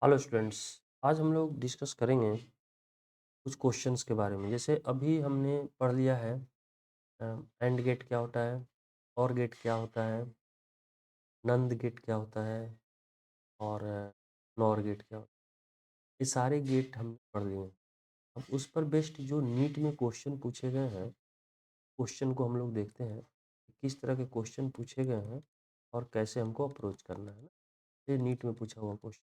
Hello students. आज हम लोग डिस्कस करेंगे कुछ क्वेश्चंस के बारे में। जैसे अभी हमने पढ़ लिया है एंड गेट क्या होता है, और गेट क्या होता है, नंद गेट क्या होता है, और नॉर गेट क्या होता है। ये सारे गेट हमने पढ़ लिए हैं। अब उस पर बेस्ड जो नीट में क्वेश्चन पूछे गए हैं, क्वेश्चन को हम लोग देखते हैं कि किस तरह के क्वेश्चन पूछे गए हैं और कैसे हमको अप्रोच करना है ना। ये नीट में पूछा हुआ क्वेश्चन।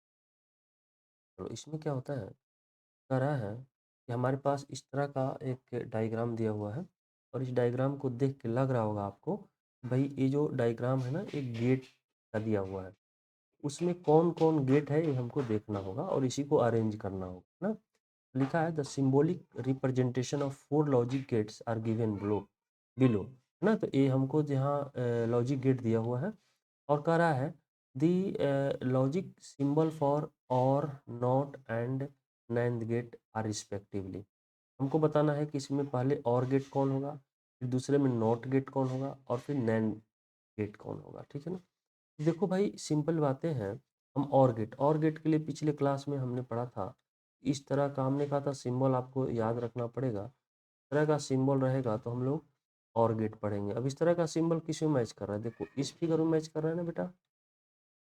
चलो, इसमें क्या होता है, कह रहा है कि हमारे पास इस तरह का एक डायग्राम दिया हुआ है और इस डायग्राम को देख के लग रहा होगा आपको, भाई ये जो डायग्राम है ना, एक गेट का दिया हुआ है। उसमें कौन कौन गेट है ये हमको देखना होगा और इसी को अरेंज करना होगा ना। लिखा है the symbolic representation of four logic gates are given below below, है ना। तो ये हमको जहाँ लॉजिक गेट दिया हुआ है और कह रहा है the logic symbol for OR NOT AND NAND gate are respectively. हमको बताना है कि इसमें पहले और गेट कौन होगा, फिर दूसरे में नॉट गेट कौन होगा और फिर नैंड गेट कौन होगा। ठीक है ना। देखो भाई, सिंपल बातें हैं। हम और गेट के लिए पिछले क्लास में हमने पढ़ा था। इस तरह का हमने कहा था सिंबल आपको याद रखना पड़ेगा। इस तरह का सिंबल रहेगा तो हम लोग और गेट पढ़ेंगे। अब इस तरह का सिंबल किस में मैच कर रहा है, देखो इस फिगर में मैच कर रहा है ना बेटा, है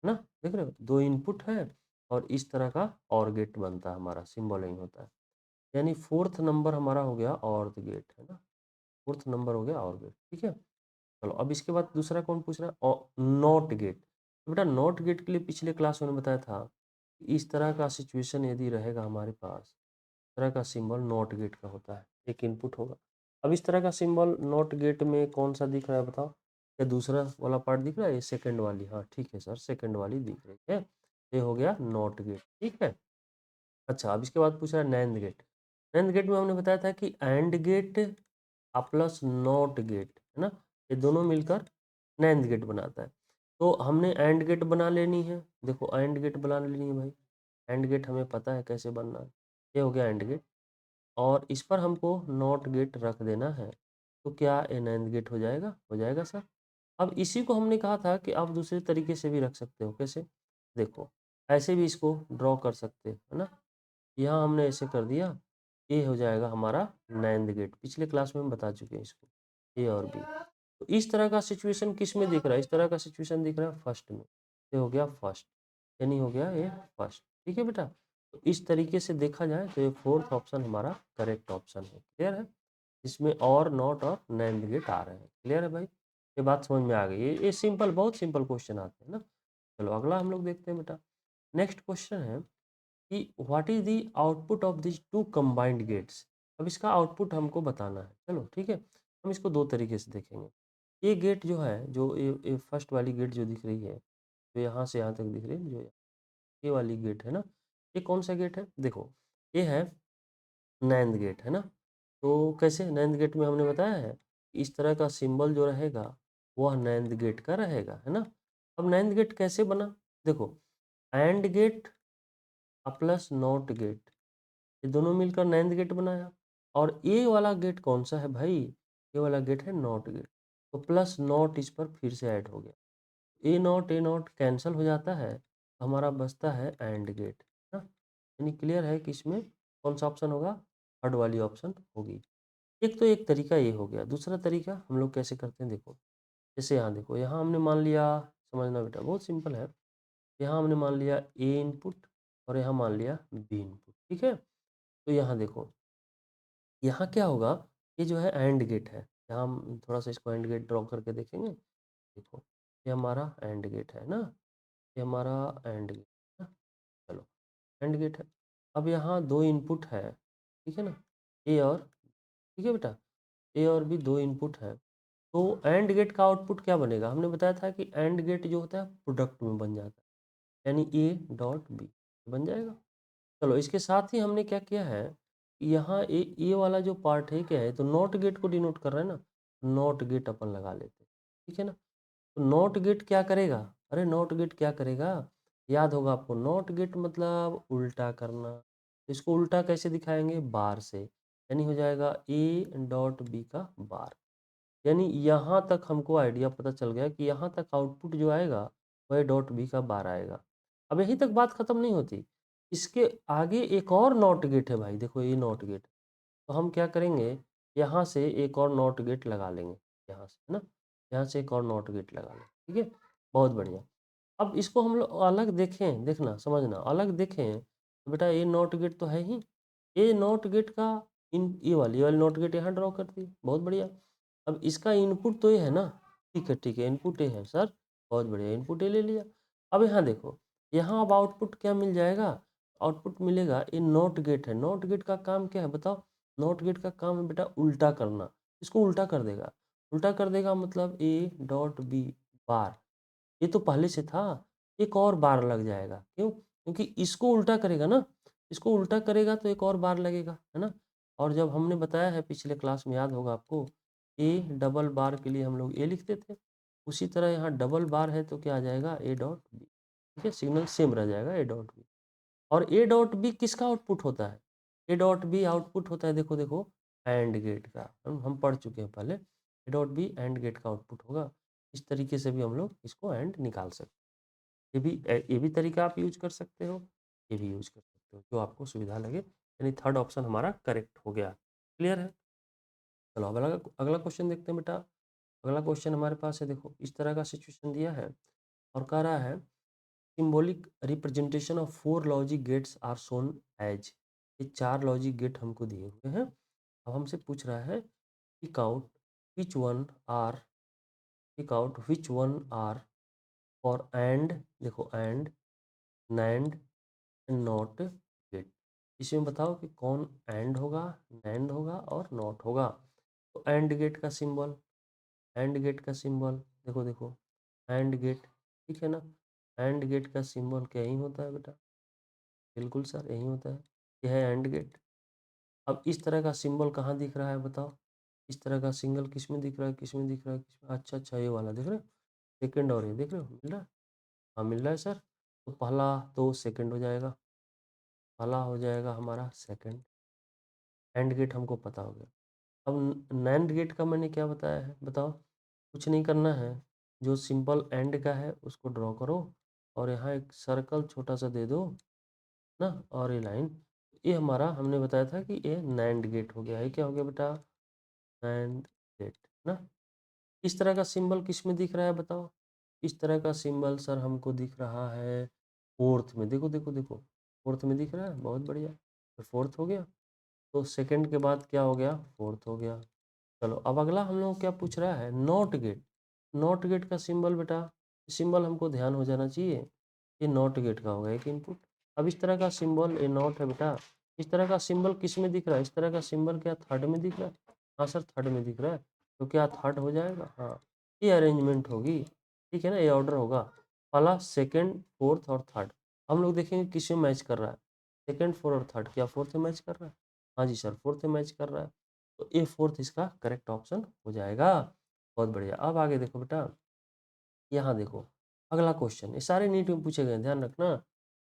ना। देख रहे हो, दो इनपुट है और इस तरह का और गेट बनता है, हमारा सिंबल यही होता है। यानी फोर्थ नंबर हमारा हो गया और गेट, है ना। फोर्थ नंबर हो गया और गेट। ठीक है। चलो, अब इसके बाद दूसरा कौन पूछ रहा है, नॉट गेट। तो बेटा नॉट गेट के लिए पिछले क्लास में बताया था कि इस तरह का सिचुएशन यदि रहेगा हमारे पास, इस तरह का सिंबल नॉट गेट का होता है, एक इनपुट होगा। अब इस तरह का सिंबल नॉट गेट में कौन सा दिख रहा है बताओ, या दूसरा वाला पार्ट दिख रहा है, ये सेकंड वाली, हाँ ठीक है सर, सेकंड वाली दिख रही है। ये हो गया नॉट गेट। ठीक है। अच्छा, अब इसके बाद पूछ रहा है नैंड गेट। नैंड गेट में हमने बताया था कि and gate plus not gate, है ना, ये दोनों मिलकर नैंड गेट बनाता है। तो हमने एंड गेट बना लेनी है। देखो एंड गेट बना लेनी है भाई। एंड गेट हमें पता है कैसे बनना है। ये हो गया एंड गेट और इस पर हमको नॉट गेट रख देना है। तो क्या ये नैंड गेट हो जाएगा सर। अब इसी को हमने कहा था कि आप दूसरे तरीके से भी रख सकते हो। कैसे, देखो ऐसे भी इसको ड्रॉ कर सकते हो, है ना। यहाँ हमने ऐसे कर दिया, ये हो जाएगा हमारा नैंड गेट। पिछले क्लास में हम बता चुके हैं इसको, ए और बी। तो इस तरह का सिचुएशन किस में दिख रहा है, इस तरह का सिचुएशन दिख रहा है फर्स्ट में। ये हो गया फर्स्ट, यानी हो गया ये फर्स्ट। ठीक है बेटा। तो इस तरीके से देखा जाए तो ये फोर्थ ऑप्शन हमारा करेक्ट ऑप्शन है। क्लियर है। इसमें और नॉट और नैंड गेट आ रहे हैं। क्लियर है भाई, ये बात समझ में आ गई। ये सिंपल, बहुत सिंपल क्वेश्चन आते हैं ना। चलो अगला हम लोग देखते हैं बेटा। नेक्स्ट क्वेश्चन है कि what is the output of this two combined gates. अब इसका आउटपुट हमको बताना है। चलो ठीक है, हम इसको दो तरीके से देखेंगे। ये गेट जो है, जो ये फर्स्ट वाली गेट जो दिख रही है, जो यहाँ से यहाँ तक दिख रही है, जो ये वाली गेट है ना, ये कौन सा गेट है, देखो ये है नैंड गेट, है ना। तो कैसे, नैंड गेट में हमने बताया है इस तरह का सिंबल जो रहेगा वह नैंड गेट का रहेगा, है ना। अब नैंड गेट कैसे बना, देखो and gate plus not gate, ये दोनों मिलकर नैंड गेट बनाया। और ये वाला गेट कौन सा है भाई, ये वाला गेट है नॉट गेट। तो प्लस नॉट इस पर फिर से ऐड हो गया, ए नॉट कैंसिल हो जाता है, हमारा बचता है एंड गेट ना। यानी क्लियर है कि इसमें कौन सा ऑप्शन होगा, थर्ड वाली ऑप्शन होगी। एक तो एक तरीका ये हो गया। दूसरा तरीका हम लोग कैसे करते हैं, देखो जैसे यहाँ देखो, यहाँ हमने मान लिया, समझना बेटा बहुत सिंपल है। यहाँ हमने मान लिया ए इनपुट और यहाँ मान लिया बी इनपुट। ठीक है। तो यहाँ देखो, यहाँ क्या होगा, ये जो है एंड गेट है। यहाँ हम थोड़ा सा इसको एंड गेट ड्रॉ करके देखेंगे। देखो ये हमारा एंड गेट है ना, ये हमारा एंड गेट है। चलो, एंड गेट है। अब यहाँ दो इनपुट है, ठीक है ना, ए और, ठीक है बेटा, ए और बी दो इनपुट है। तो एंड गेट का आउटपुट क्या बनेगा, हमने बताया था कि एंड गेट जो होता है प्रोडक्ट में बन जाता है, यानी ए डॉट बी बन जाएगा। चलो, इसके साथ ही हमने क्या किया है, यहाँ ये वाला जो पार्ट है क्या है, तो नॉट गेट को डिनोट कर रहा है ना, नॉट गेट अपन लगा लेते हैं। ठीक है ना। तो नॉट गेट क्या करेगा, अरे नॉट गेट क्या करेगा, याद होगा आपको, नॉट गेट मतलब उल्टा करना। तो इसको उल्टा कैसे दिखाएंगे, बार से, यानी हो जाएगा ए डॉट बी का बार। यानी यहाँ तक हमको आइडिया पता चल गया कि यहाँ तक आउटपुट जो आएगा वह डॉट बी का बार आएगा। अब यहीं तक बात खत्म नहीं होती। इसके आगे एक और नॉट गेट है भाई, देखो ये नॉट गेट। तो हम क्या करेंगे, यहाँ से एक और नॉट गेट लगा लेंगे, यहाँ से, है ना, यहाँ से एक और नॉट गेट लगा लेंगे, ठीक है, बहुत बढ़िया। अब इसको हम लोग अलग देखें, देखना समझना, अलग देखें तो बेटा ये नॉट गेट तो है ही, ये नॉट गेट का ये वाली नॉट गेट यहाँ ड्रॉ कर दी, बहुत बढ़िया। अब इसका इनपुट तो ये है ना, ठीक है ठीक है, इनपुट ये है सर, बहुत बढ़िया, इनपुट ये ले लिया। अब यहाँ देखो, यहाँ अब आउटपुट क्या मिल जाएगा, आउटपुट मिलेगा, ये नॉट गेट है, नॉट गेट का काम क्या है बताओ, नॉट गेट का काम है बेटा उल्टा करना, इसको उल्टा कर देगा, उल्टा कर देगा मतलब ए डॉट बी बार, ये तो पहले से था, एक और बार लग जाएगा, क्यों, क्योंकि इसको उल्टा करेगा ना, इसको उल्टा करेगा तो एक और बार लगेगा, है ना। और जब हमने बताया है पिछले क्लास में, याद होगा आपको, ए डबल बार के लिए हम लोग ए लिखते थे, उसी तरह यहाँ डबल बार है तो क्या आ जाएगा, ए डॉट बी, ठीक है, सिग्नल सेम रह जाएगा, ए डॉट बी। और ए डॉट बी किसका आउटपुट होता है, ए डॉट बी आउटपुट होता है, देखो देखो, एंड गेट का, हम पढ़ चुके हैं पहले, A dot B AND gate का आउटपुट होगा। इस तरीके से भी हम लोग इसको एंड निकाल सकते हैं, ये भी तरीका आप यूज कर सकते हो, ये भी यूज कर सकते हो, जो आपको सुविधा लगे, यानी थर्ड ऑप्शन हमारा करेक्ट हो गया, क्लियर है। चलो अब अगला अगला क्वेश्चन देखते हैं बेटा। अगला क्वेश्चन हमारे पास है, देखो इस तरह का सिचुएशन दिया है और कह रहा है symbolic representation of 4 logic gates are shown as, ये 4 लॉजिक गेट हमको दिए हुए हैं। अब हमसे पूछ रहा है pick out which one are, pick out which one are for and, देखो and, NAND and not gate, इसमें बताओ कि कौन एंड होगा, नैंड होगा और नॉट होगा। तो एंड गेट का सिंबल, एंड गेट का सिंबल, देखो देखो, एंड गेट, ठीक है ना, एंड गेट का सिंबल क्या ही होता है बेटा, बिल्कुल सर यही होता है, यह है एंड गेट। अब इस तरह का सिंबल कहाँ दिख रहा है बताओ, इस तरह का सिंगल किस में दिख रहा है, किस में दिख रहा है, किस में, अच्छा अच्छा ये वाला दिख रहा है, सेकंड, और ये देख रहे हो मिल रहा है, हाँ मिल रहा है सर। तो पहला तो सेकंड हो जाएगा, पहला हो जाएगा हमारा सेकंड, एंड गेट हमको पता हो गया। अब नैंड गेट का मैंने क्या बताया है बताओ, कुछ नहीं करना है, जो सिंपल एंड का है उसको ड्रॉ करो और यहाँ एक सर्कल छोटा सा दे दो ना, और ये लाइन, ये हमारा हमने बताया था कि ये नैंड गेट हो गया है, क्या हो गया बेटा, नैंड गेट ना। इस तरह का सिंबल किस में दिख रहा है बताओ, इस तरह का सिंबल सर हमको दिख रहा है फोर्थ में, देखो देखो देखो, फोर्थ में दिख रहा है, बहुत बढ़िया, तो फोर्थ हो गया। तो सेकंड के बाद क्या हो गया, फोर्थ हो गया। चलो अब अगला हम लोग क्या पूछ रहा है, नॉट गेट, नॉट गेट का सिंबल बेटा, सिंबल हमको ध्यान हो जाना चाहिए, ये नॉट गेट का होगा एक इनपुट। अब इस तरह का सिंबल, ये नॉट है बेटा, इस तरह का सिंबल किस में दिख रहा है, इस तरह का सिंबल क्या थर्ड में दिख रहा है, हाँ सर थर्ड में दिख रहा है, तो क्या थर्ड हो जाएगा, हाँ ये अरेंजमेंट होगी, ठीक है ना, ये ऑर्डर होगा, पहला सेकंड फोर्थ और थर्ड। हम लोग देखेंगे किस में मैच कर रहा है, सेकंड फोर्थ और थर्ड, क्या फोर्थ में मैच कर रहा है, हाँ जी सर फोर्थ में मैच कर रहा है, तो ए फोर्थ इसका करेक्ट ऑप्शन हो जाएगा, बहुत बढ़िया। अब आगे देखो बेटा, यहाँ देखो अगला क्वेश्चन, ये सारे नीट में पूछे गए हैं, ध्यान रखना,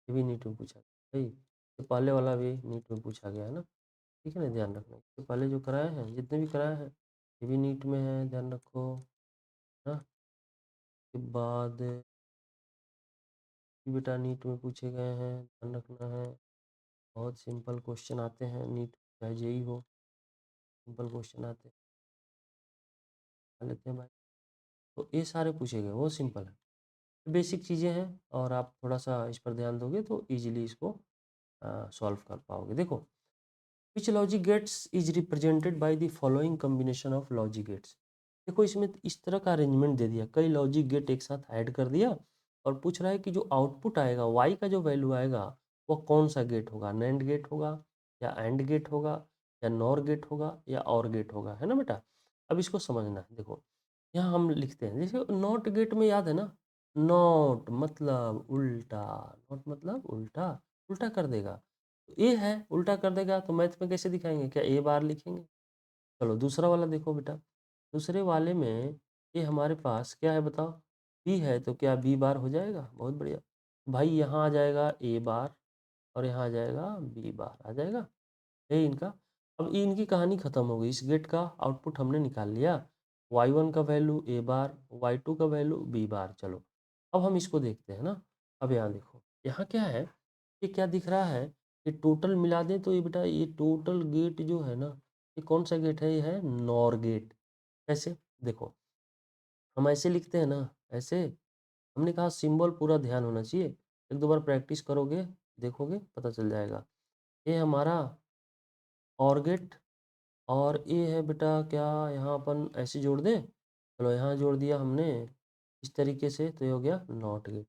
ये भी नीट में पूछा गया भाई, ये पहले वाला भी नीट में पूछा गया है ना, ठीक है ना, ध्यान रखना, तो पहले जो कराए हैं जितने भी कराए हैं ये भी नीट में है, ध्यान रखो ना। के बाद ये बेटा नीट में पूछे गए हैं, ध्यान रखना है, बहुत सिंपल क्वेश्चन आते हैं नीट, चाहे जेई हो, सिंपल क्वेश्चन आते हैं, खा लेते हैं भाई। तो ये सारे पूछे गए, वो सिंपल है, बेसिक चीज़ें हैं, और आप थोड़ा सा इस पर ध्यान दोगे तो इजीली इसको सॉल्व कर पाओगे। देखो which logic gates is represented by the following combination of logic gates, देखो इसमें इस तरह का अरेंजमेंट दे दिया, कई लॉजिक गेट एक साथ ऐड कर दिया और पूछ रहा है कि जो आउटपुट आएगा, वाई का जो वैल्यू आएगा वो कौन सा गेट होगा, नैंड गेट होगा या एंड गेट होगा या नॉर गेट होगा या और गेट होगा, है ना बेटा। अब इसको समझना है, देखो यहाँ हम लिखते हैं, जैसे नॉट गेट में याद है ना, नॉट मतलब उल्टा, नॉट मतलब उल्टा, उल्टा कर देगा, तो ए है उल्टा कर देगा, तो मैथ में कैसे दिखाएंगे, क्या ए बार लिखेंगे। चलो दूसरा वाला देखो बेटा, दूसरे वाले में ये हमारे पास क्या है बताओ, बी है तो क्या बी बार हो जाएगा, बहुत बढ़िया भाई, यहाँ आ जाएगा ए बार और यहाँ आ जाएगा बी बार आ जाएगा, ये इनका। अब ये इनकी कहानी खत्म हो गई, इस गेट का आउटपुट हमने निकाल लिया, y1 का वैल्यू ए बार, y2 का वैल्यू बी बार। चलो अब हम इसको देखते हैं ना, अब यहाँ देखो यहाँ क्या है, ये क्या दिख रहा है, ये टोटल मिला दें तो ये बेटा ये टोटल गेट जो है ना, ये कौन सा गेट है, ये है नॉर गेट। कैसे, देखो हम ऐसे लिखते हैं ना, ऐसे। हमने कहा सिंबल पूरा ध्यान होना चाहिए, एक दो बार प्रैक्टिस करोगे, देखोगे पता चल जाएगा। ये हमारा और गेट, और ये है बेटा क्या, यहाँ अपन ऐसे जोड़ दें, चलो यहाँ जोड़ दिया हमने इस तरीके से, तो ये हो गया नॉट गेट।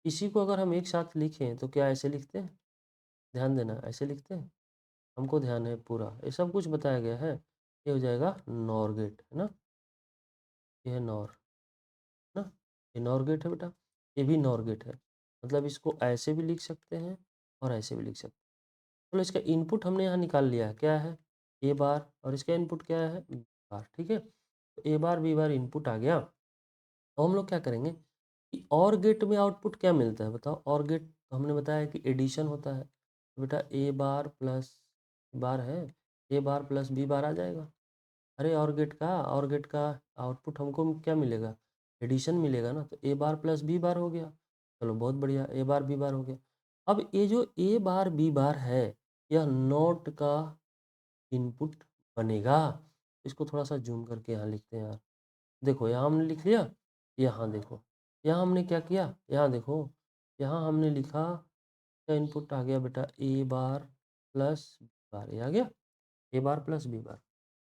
इसी को अगर हम एक साथ लिखें तो क्या ऐसे लिखते हैं, ध्यान देना, ऐसे लिखते हैं, हमको ध्यान है पूरा, ये सब कुछ बताया गया है। ये हो जाएगा नॉर गेट, है ना, ये है नॉर, है ना, ये नॉर गेट है बेटा, ये भी नॉर गेट है। मतलब इसको ऐसे भी लिख सकते हैं और ऐसे भी लिख सकते हैं। चलो इसका इनपुट हमने यहाँ निकाल लिया है, क्या है, ए बार, और इसका इनपुट क्या है, बी बार, ठीक है। तो ए बार बी बार इनपुट आ गया। तो हम लोग क्या करेंगे कि और गेट में आउटपुट क्या मिलता है बताओ, और गेट तो हमने बताया कि एडिशन होता है, तो बेटा ए बार प्लस बार है, ए बार प्लस बी बार आ जाएगा। अरे और गेट का आउटपुट हमको क्या मिलेगा, एडिशन मिलेगा ना, तो ए बार प्लस बी बार हो गया। चलो बहुत बढ़िया, ए बार बी बार हो गया। अब ये जो ए बार बी बार है, यह नॉट का इनपुट बनेगा। इसको थोड़ा सा जूम करके यहाँ लिखते हैं यार। देखो यहाँ हमने लिख लिया, यहाँ देखो, यहाँ हमने क्या किया, यहाँ देखो, यहाँ हमने लिखा, क्या इनपुट आ गया बेटा, ए बार प्लस बी बार, ये आ गया, ए बार प्लस बी बार।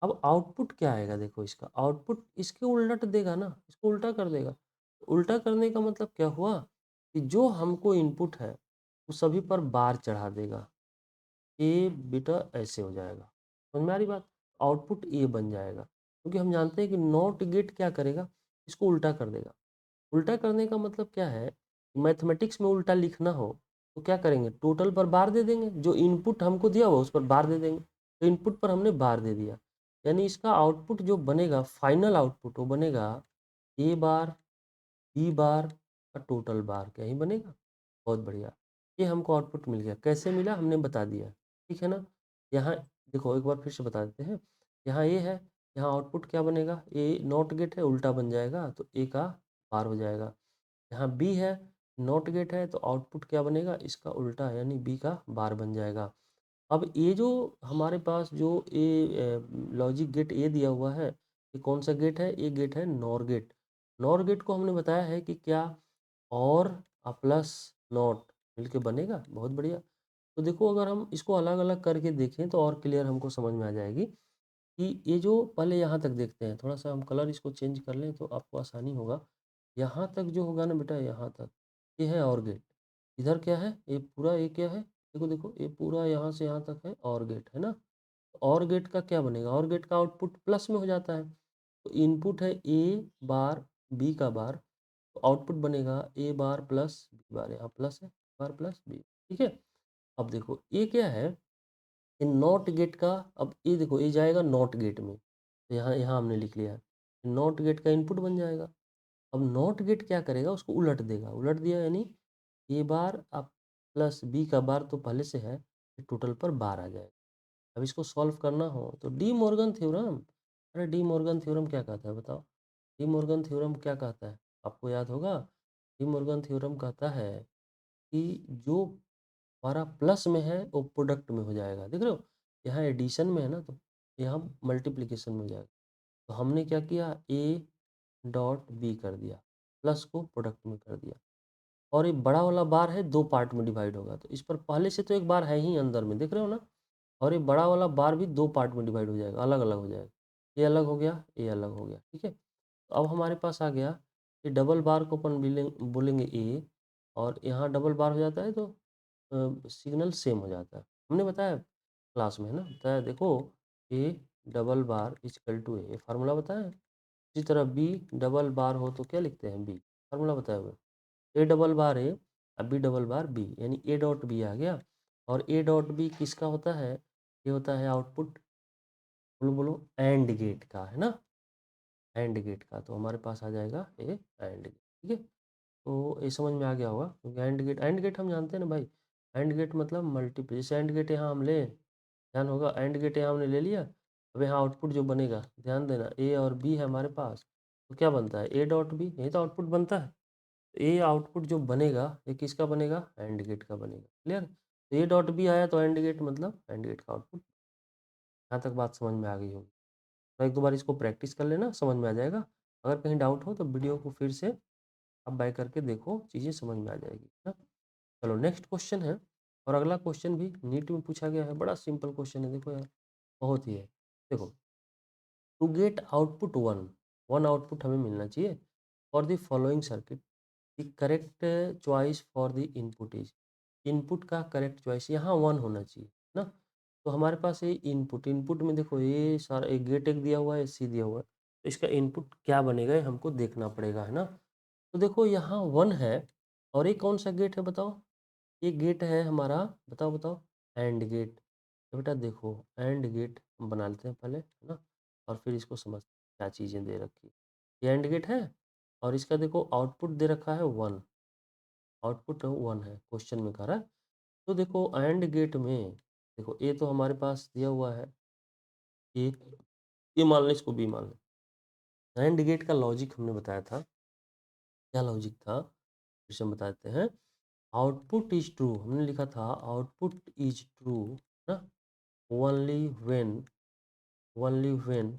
अब आउटपुट क्या आएगा, देखो इसका आउटपुट इसके उलट देगा ना, इसको उल्टा कर देगा। उल्टा करने का मतलब क्या हुआ कि जो हमको इनपुट है वो सभी पर बार चढ़ा देगा, ए बेटा ऐसे हो जाएगा, समझ में आ रही बात, आउटपुट ए बन जाएगा, क्योंकि हम जानते हैं कि नॉट गेट क्या करेगा, इसको उल्टा कर देगा। उल्टा करने का मतलब क्या है, मैथमेटिक्स में उल्टा लिखना हो तो क्या करेंगे, टोटल पर बार दे देंगे, जो इनपुट हमको दिया हुआ उस पर बार दे देंगे, तो इनपुट पर हमने बार दे दिया, यानी इसका आउटपुट जो बनेगा, फाइनल आउटपुट वो बनेगा ए बार बी बार का टोटल बार, क्या ही बनेगा, बहुत बढ़िया। ये हमको आउटपुट मिल गया, कैसे मिला हमने बता दिया, ठीक है ना। यहाँ देखो एक बार फिर से बता देते हैं, यहाँ ए है, यहाँ आउटपुट क्या बनेगा, ए नॉट गेट है, उल्टा बन जाएगा, तो ए का बार हो जाएगा। यहाँ बी है, नॉट गेट है, तो आउटपुट क्या बनेगा, इसका उल्टा, यानी बी का बार बन जाएगा। अब ये जो हमारे पास जो ए लॉजिक गेट ए दिया हुआ है, ये कौन सा गेट है, ये गेट है नॉर गेट। नॉर गेट को हमने बताया है कि क्या, और प्लस नॉट मिलके बनेगा, बहुत बढ़िया। तो देखो अगर हम इसको अलग अलग करके देखें तो और क्लियर हमको समझ में आ जाएगी कि ये जो, पहले यहाँ तक देखते हैं, थोड़ा सा हम कलर इसको चेंज कर लें तो आपको आसानी होगा। यहाँ तक जो होगा ना बेटा, यहाँ तक ये है और गेट, इधर क्या है, ये पूरा ये क्या है, देखो देखो ये पूरा यहाँ से यहाँ तक है और गेट, है ना। और गेट का क्या बनेगा, और गेट का आउटपुट प्लस में हो जाता है, तो इनपुट है ए बार बी का बार, तो आउटपुट बनेगा ए बार प्लस बी बार, यहाँ प्लस है, बार प्लस बी, ठीक है। अब देखो ये क्या है, इन नॉट गेट का, अब ये देखो ये जाएगा नॉट गेट में, तो यहाँ यहाँ हमने लिख लिया, नॉट गेट का इनपुट बन जाएगा। अब नॉट गेट क्या करेगा, उसको उलट देगा, उलट दिया यानी ए बार अब प्लस बी का बार तो पहले से है, टोटल पर बार आ जाएगा। अब इसको सॉल्व करना हो तो डी मॉर्गन थ्योरम, अरे डी मॉर्गन थ्योरम क्या कहता है बताओ, डी मॉर्गन थ्योरम क्या कहता है, आपको याद होगा। डी मॉर्गन थ्योरम कहता है कि जो हमारा प्लस में है वो प्रोडक्ट में हो जाएगा, देख रहे हो, यहाँ एडिशन में है ना, तो यहाँ मल्टीप्लिकेशन में हो जाएगा। तो हमने क्या किया, ए डॉट बी कर दिया, प्लस को प्रोडक्ट में कर दिया, और ये बड़ा वाला बार है दो पार्ट में डिवाइड होगा, तो इस पर पहले से तो एक बार है ही अंदर में, देख रहे हो ना, और ये बड़ा वाला बार भी दो पार्ट में डिवाइड हो जाएगा, अलग अलग हो जाएगा, ये अलग हो गया, ये अलग हो गया, ठीक है। तो अब हमारे पास आ गया, ये डबल बार को अपन बोलेंगे ए, और यहाँ डबल बार हो जाता है तो सिग्नल सेम हो जाता है, हमने बताया क्लास में, है ना, बताया, देखो A double bar equal to A, formula बताया है। इसी तरह बी डबल बार हो तो क्या लिखते हैं, बी, फार्मूला बताया हुआ, ए डबल बार ए, अब बी डबल बार बी, यानी ए डॉट बी आ गया। और ए डॉट बी किसका होता है, ये होता है आउटपुट, बोलो बोलो, एंड गेट का, है ना, एंड गेट का, तो हमारे पास आ जाएगा ए एंड गेट, ठीक है। तो ये समझ में आ गया होगा, क्योंकि एंड गेट हम जानते हैं ना भाई, एंड गेट मतलब मल्टीप्ल, जैसे एंड गेट यहाँ हम ले, ध्यान होगा, एंड गेट यहाँ हमने ले लिया, अब यहाँ आउटपुट जो बनेगा, ध्यान देना, ए और बी है हमारे पास, तो क्या बनता है, ए डॉट बी, यही तो आउटपुट बनता है, ये आउटपुट जो बनेगा ये किसका बनेगा? एंड गेट का बनेगा। क्लियर? तो ये डॉट बी आया तो एंड गेट मतलब एंड गेट का आउटपुट। यहाँ तक बात समझ में आ गई होगी। तो एक दो बार इसको प्रैक्टिस कर लेना, समझ में आ जाएगा। अगर कहीं डाउट हो तो वीडियो को फिर से आप बैक करके देखो, चीज़ें समझ में आ जाएगी, है ना? चलो नेक्स्ट क्वेश्चन है, और अगला क्वेश्चन भी नीट में पूछा गया है। बड़ा सिंपल क्वेश्चन है, देखो यार, बहुत ही है। देखो, to get output one output हमें मिलना चाहिए for the following circuit, the correct choice for the input is, input का करेक्ट चॉइस यहाँ वन होना चाहिए ना। तो हमारे पास ये इनपुट में देखो, ये सारा एक गेट एक दिया हुआ है, सी दिया हुआ है, तो इसका इनपुट क्या बनेगा ये हमको देखना पड़ेगा, है ना। तो देखो यहाँ वन है, और ये कौन सा गेट है बताओ? ये गेट है हमारा, बताओ बताओ, एंड गेट। तो बेटा देखो, एंड गेट हम बना लेते हैं पहले, है ना, और फिर इसको समझते हैं क्या चीज़ें दे रखी है। ये एंड गेट है, और इसका देखो आउटपुट दे रखा है वन, आउटपुट वन है, क्वेश्चन में कह रहा है। तो देखो एंड गेट में, देखो ए तो हमारे पास दिया हुआ है, ए, ये मान लें, इसको बी मान लें। एंड गेट का लॉजिक हमने बताया था, क्या लॉजिक था, फिर से हम बता देते हैं। आउटपुट इज ट्रू, हमने लिखा था आउटपुट इज ट्रू ना, only when, only when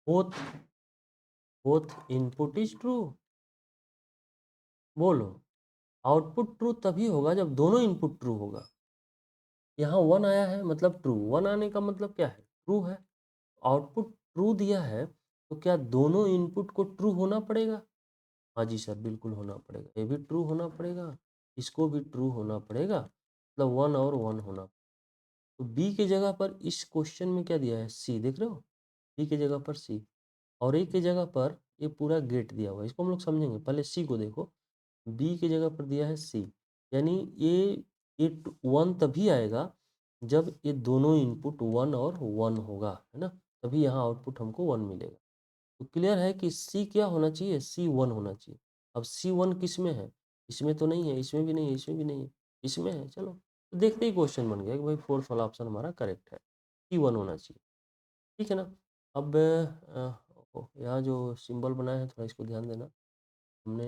both, both input is true. बोलो, आउटपुट ट्रू तभी होगा जब दोनों इनपुट ट्रू होगा। यहाँ वन आया है मतलब ट्रू, वन आने का मतलब क्या है? ट्रू है। आउटपुट ट्रू दिया है, तो क्या दोनों इनपुट को ट्रू होना पड़ेगा? हाँ जी सर, बिल्कुल होना पड़ेगा, ये भी ट्रू होना पड़ेगा, इसको भी ट्रू होना पड़ेगा, मतलब वन और वन होना। तो बी की जगह पर इस क्वेश्चन में क्या दिया है? सी, देख रहे हो, बी की जगह पर सी, और ए की जगह पर ये पूरा गेट दिया हुआ है। इसको हम लोग समझेंगे, पहले सी को देखो, बी की जगह पर दिया है सी, यानी ये वन तभी आएगा जब ये दोनों इनपुट वन और वन होगा, है ना, तभी यहाँ आउटपुट हमको वन मिलेगा। तो क्लियर है कि सी क्या होना चाहिए? सी वन होना चाहिए। अब सी वन किस में है? इसमें तो नहीं है, इसमें भी नहीं है, इसमें भी नहीं है, इसमें है। चलो, तो देखते ही क्वेश्चन बन गया कि भाई फोर्थ वाला ऑप्शन हमारा करेक्ट है, सी वन होना चाहिए। ठीक है ना। अब यहाँ जो सिंबल बनाया है, थोड़ा इसको ध्यान देना, हमने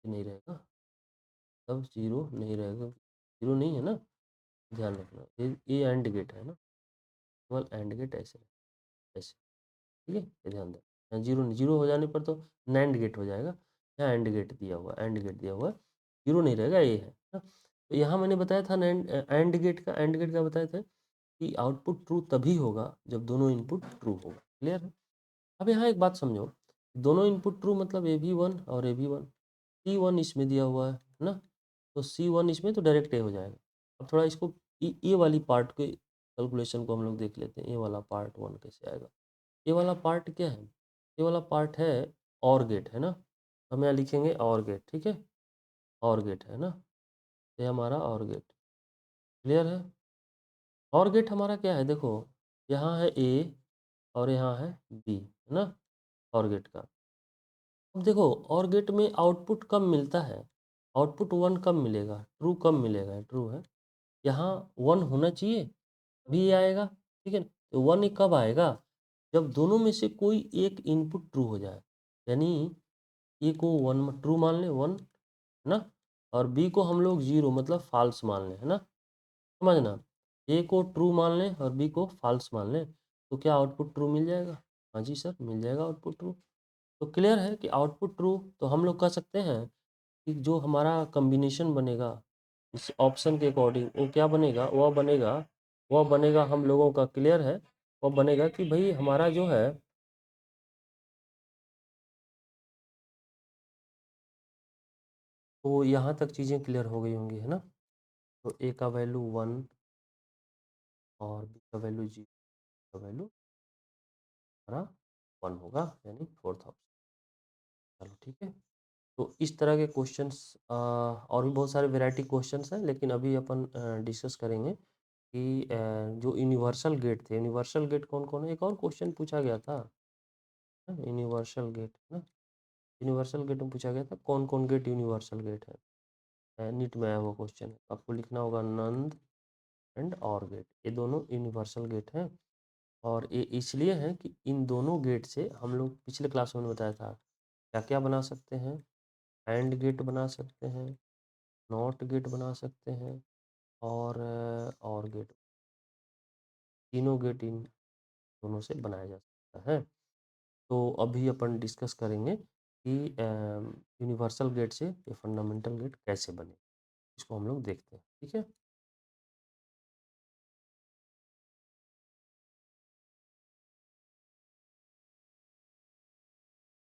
नहीं रहेगा, तब जीरो नहीं रहेगा, जीरो नहीं है ना, ध्यान रखना। ये एंड गेट है ना, केवल एंड गेट ऐसे ऐसे, ठीक है, ये ध्यान देना। जीरो नहीं, जीरो हो जाने पर तो नैंड गेट हो जाएगा। यहाँ एंड गेट दिया हुआ, एंड गेट दिया हुआ, जीरो नहीं रहेगा, ये है ना। तो यहाँ मैंने बताया था नैंड एंड गेट का, एंड गेट का बताए थे कि आउटपुट ट्रू तभी होगा जब दोनों इनपुट ट्रू होगा। क्लियर है। अब यहाँ एक बात समझो, दोनों इनपुट ट्रू मतलब ए भी वन और ए भी वन, सी वन इसमें दिया हुआ है ना, तो सी वन इसमें तो डायरेक्ट ए हो जाएगा। अब थोड़ा इसको ये वाली पार्ट के कैलकुलेशन को हम लोग देख लेते हैं, ये वाला पार्ट वन कैसे आएगा। ये वाला पार्ट क्या है? ये वाला पार्ट है और गेट, है ना, हम यहाँ लिखेंगे और गेट, ठीक है, और गेट है ना, ये हमारा और गेट। क्लियर है। और गेट हमारा क्या है? देखो, यहाँ है ए और यहाँ है बी, है ना, और गेट का। अब देखो, और गेट में आउटपुट कम मिलता है, आउटपुट वन कम मिलेगा, ट्रू कम मिलेगा, ट्रू है। यहाँ वन होना चाहिए, भी ये आएगा, ठीक है ना। तो वन कब आएगा? जब दोनों में से कोई एक इनपुट ट्रू हो जाए, यानी ए को वन ट्रू मान लें, वन, है ना, और बी को हम लोग जीरो मतलब फाल्स मान लें, है ना, समझना। ए को ट्रू मान लें और बी को फाल्स मान लें, तो क्या आउटपुट ट्रू मिल जाएगा? हाँ जी सर, मिल जाएगा आउटपुट ट्रू। तो क्लियर है कि आउटपुट ट्रू, तो हम लोग कह सकते हैं कि जो हमारा कॉम्बिनेशन बनेगा इस ऑप्शन के अकॉर्डिंग, वो क्या बनेगा? वह बनेगा हम लोगों का, क्लियर है, वह बनेगा कि भाई हमारा जो है, तो यहाँ तक चीज़ें क्लियर हो गई होंगी, है ना। तो ए का वैल्यू वन और बी का वैल्यू जीरो का वैल्यू हमारा वन होगा, यानी फोर्थ ऑप्शन। चलो ठीक है। तो इस तरह के क्वेश्चंस और भी बहुत सारे वैरायटी क्वेश्चंस हैं, लेकिन अभी अपन डिस्कस करेंगे कि जो यूनिवर्सल गेट थे, यूनिवर्सल गेट कौन कौन है। एक और क्वेश्चन पूछा गया था, यूनिवर्सल गेट ना, यूनिवर्सल गेट में पूछा गया था कौन कौन गेट यूनिवर्सल गेट है। नीट में आया हुआ क्वेश्चन है, आपको लिखना होगा नंद एंड और गेट, ये दोनों यूनिवर्सल गेट हैं। और ये इसलिए है कि इन दोनों गेट से हम लोग पिछले क्लास में बताया था क्या क्या बना सकते हैं, एंड गेट बना सकते हैं, नॉट गेट बना सकते हैं और गेट, तीनों गेट इन दोनों से बनाया जा सकता है। तो अभी अपन डिस्कस करेंगे कि यूनिवर्सल गेट से ये फंडामेंटल गेट कैसे बने, इसको हम लोग देखते हैं, ठीक है।